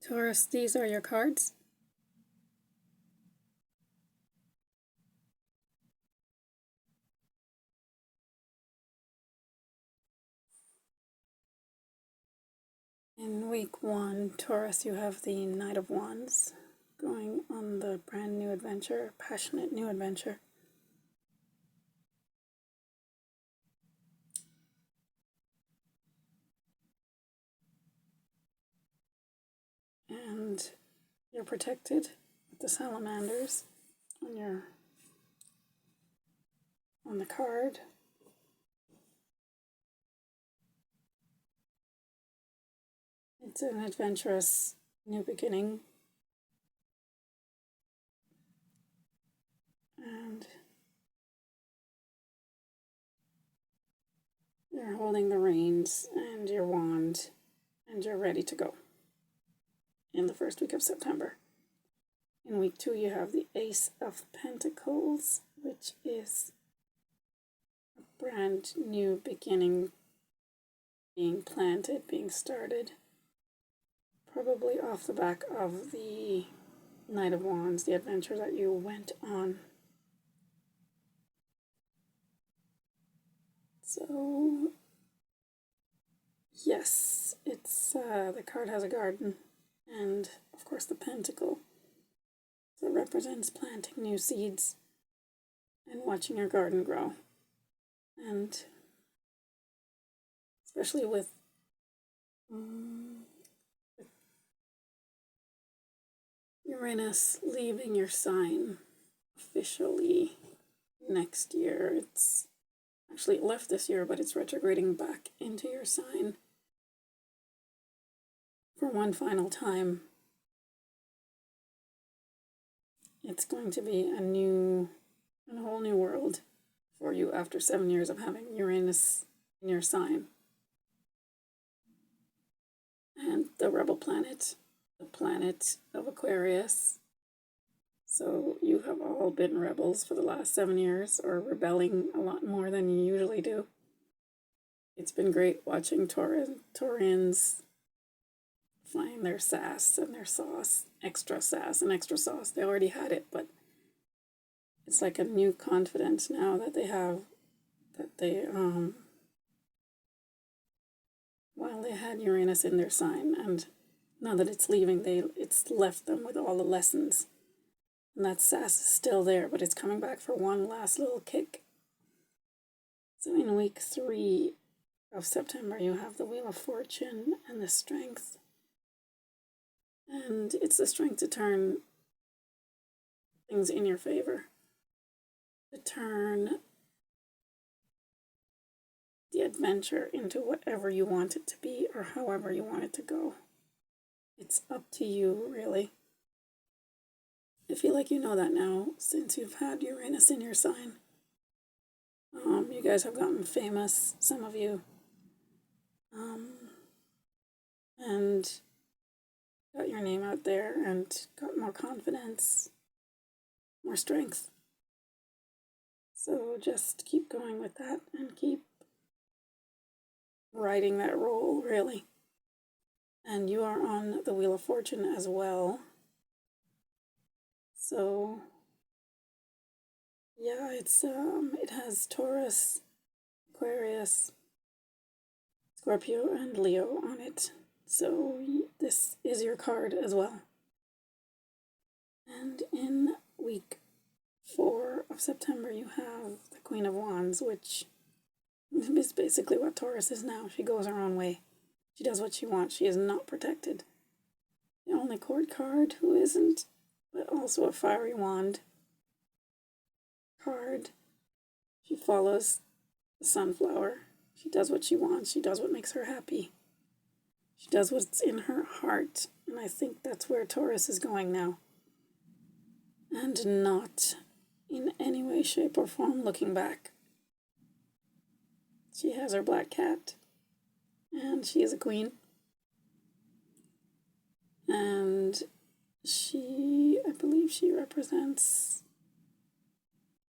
Taurus, these are your cards. In week 1, Taurus, you have the Knight of Wands going on the brand new adventure, passionate new adventure. And you're protected with the salamanders on the card. It's an adventurous new beginning. And you're holding the reins and your wand, and you're ready to go in the first week of September. In week 2, you have the Ace of Pentacles, which is a brand new beginning being planted, being started. Probably off the back of the Knight of Wands, the adventure that you went on. So, yes, it's the card has a garden, and of course the pentacle. So it represents planting new seeds and watching your garden grow. And especially with Uranus leaving your sign officially next year. It's actually left this year, but it's retrograding back into your sign for one final time. It's going to be a whole new world for you after 7 years of having Uranus in your sign. And the rebel planet, the planet of Aquarius. So you have all been rebels for the last 7 years, or rebelling a lot more than you usually do. It's been great watching Taurians find their sass and their sauce, extra sass and extra sauce. They already had it, but it's like a new confidence now that they have, that they while they had Uranus in their sign, and now that it's leaving, it's left them with all the lessons. And that sass is still there, but it's coming back for one last little kick. So in week 3 of September, you have the Wheel of Fortune and the Strength. And it's the strength to turn things in your favor. To turn the adventure into whatever you want it to be, or however you want it to go. It's up to you, really. I feel like you know that now, since you've had Uranus in your sign. You guys have gotten famous, some of you. And got your name out there and got more confidence, more strength. So just keep going with that and keep riding that role, really. And you are on the Wheel of Fortune as well. So yeah, it has Taurus, Aquarius, Scorpio, and Leo on it. So this is your card as well. And in week 4 of September, you have the Queen of Wands, which is basically what Taurus is now. She goes her own way. She does what she wants. She is not protected. The only court card who isn't, but also a fiery wand card. She follows the sunflower. She does what she wants. She does what makes her happy. She does what's in her heart. And I think that's where Taurus is going now. And not in any way, shape, or form looking back. She has her black cat. And she is a queen. And I believe she represents,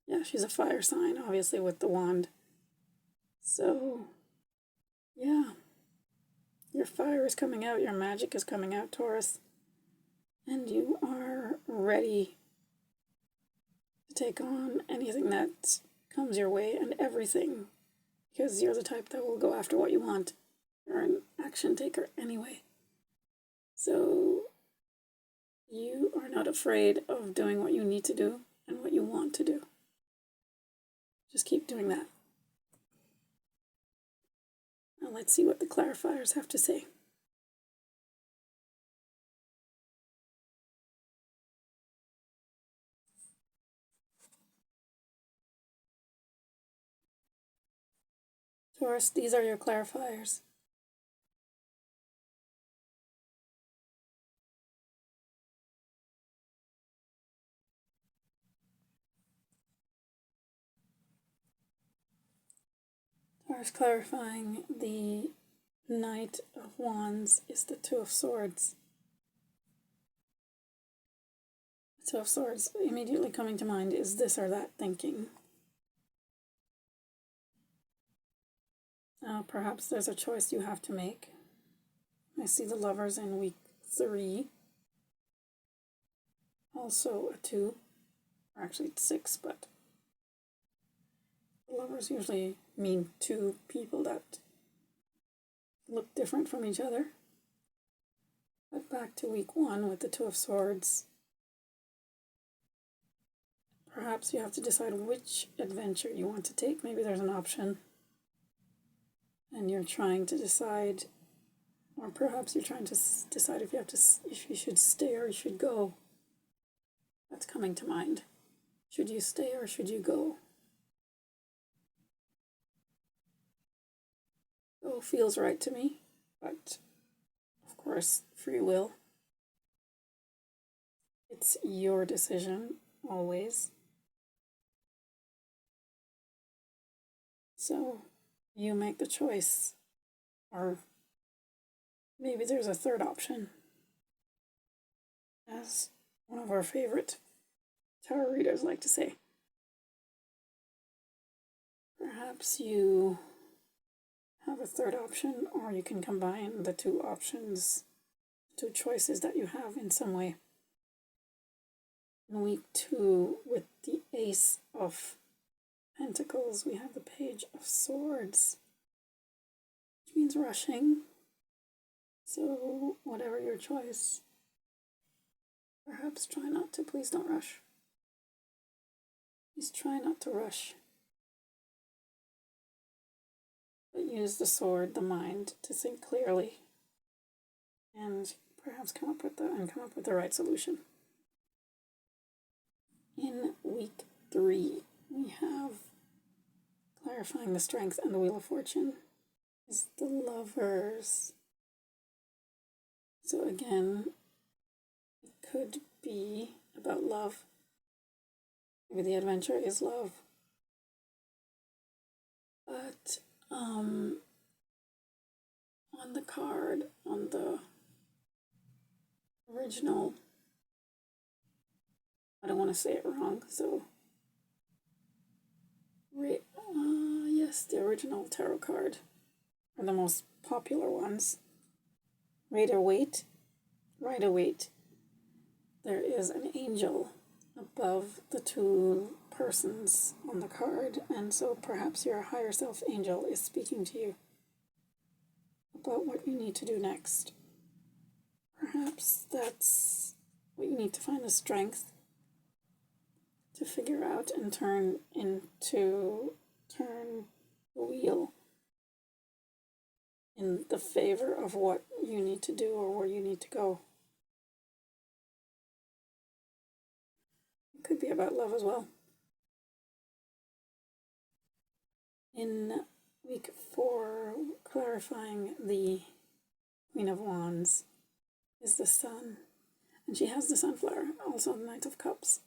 yeah, she's a fire sign, obviously, with the wand. So, yeah, your fire is coming out, your magic is coming out, Taurus. and you are ready to take on anything that comes your way and everything, because you're the type that will go after what you want. You're an action taker anyway. So you are not afraid of doing what you need to do and what you want to do. Just keep doing that. Now let's see what the clarifiers have to say. Taurus, these are your clarifiers. Taurus clarifying the Knight of Wands is the Two of Swords. The Two of Swords immediately coming to mind is this or that thinking. Perhaps there's a choice you have to make. I see the Lovers in week 3. Also a 2, or actually it's 6, but the Lovers usually mean 2 people that look different from each other. But back to week 1 with the Two of Swords. Perhaps you have to decide which adventure you want to take. Maybe there's an option and you're trying to decide, or perhaps you're trying to decide if you should stay or you should go. That's coming to mind. Should you stay or should you go? Go feels right to me, but of course, free will. It's your decision, always. So you make the choice, or maybe there's a third option. As one of our favorite tarot readers like to say. Perhaps you have a third option, or you can combine the 2 options, 2 choices that you have in some way. In week 2, with the Ace of Pentacles, we have the Page of Swords, which means rushing. So whatever your choice, perhaps try not to. Please don't rush. Please try not to rush. But use the sword, the mind, to think clearly and perhaps come up with the right solution. In week 3, we have clarifying the Strength and the Wheel of Fortune is the Lovers. So again, it could be about love. Maybe the adventure is love. But on the card, on the original, I don't want to say it wrong, so yes, the original tarot card are the most popular ones. Rider-Waite. There is an angel above the 2 persons on the card, and so perhaps your higher self angel is speaking to you about what you need to do next. Perhaps that's what you need to find the strength to figure out and turn the wheel in the favor of what you need to do or where you need to go. It could be about love as well. In week 4, clarifying the Queen of Wands is the Sun, and she has the Sunflower, also the Knight of Cups.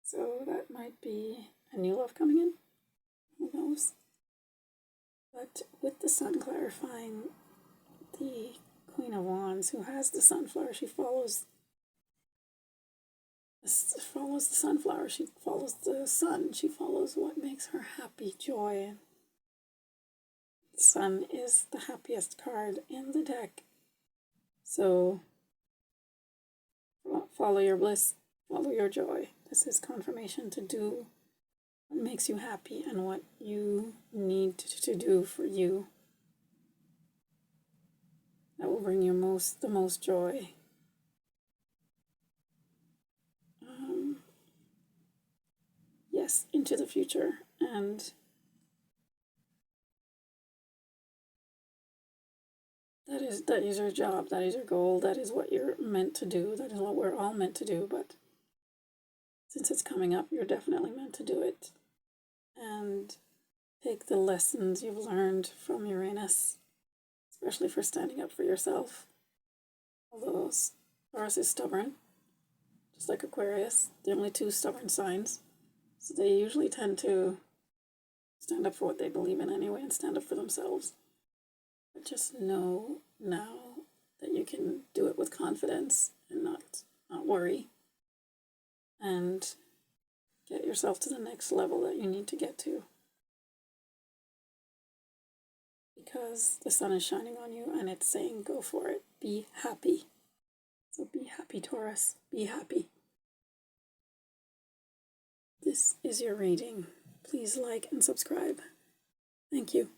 So that might be a new love coming in. Who knows? But with the Sun clarifying the Queen of Wands, who has the Sunflower, she follows the Sunflower, she follows the Sun, she follows what makes her happy, joy. The Sun is the happiest card in the deck. So follow your bliss, follow your joy. This is confirmation to do what makes you happy and what you need to do for you. That will bring you the most joy. Yes, into the future. And that is your job, that is your goal, that is what you're meant to do, that is what we're all meant to do. But since it's coming up, you're definitely meant to do it. And take the lessons you've learned from Uranus, especially for standing up for yourself. Although Taurus is stubborn, just like Aquarius, the only two stubborn signs. So they usually tend to stand up for what they believe in anyway and stand up for themselves. But just know now that you can do it with confidence and not worry. And get yourself to the next level that you need to get to. Because the sun is shining on you and it's saying go for it. Be happy. So be happy, Taurus. Be happy. This is your reading. Please like and subscribe. Thank you.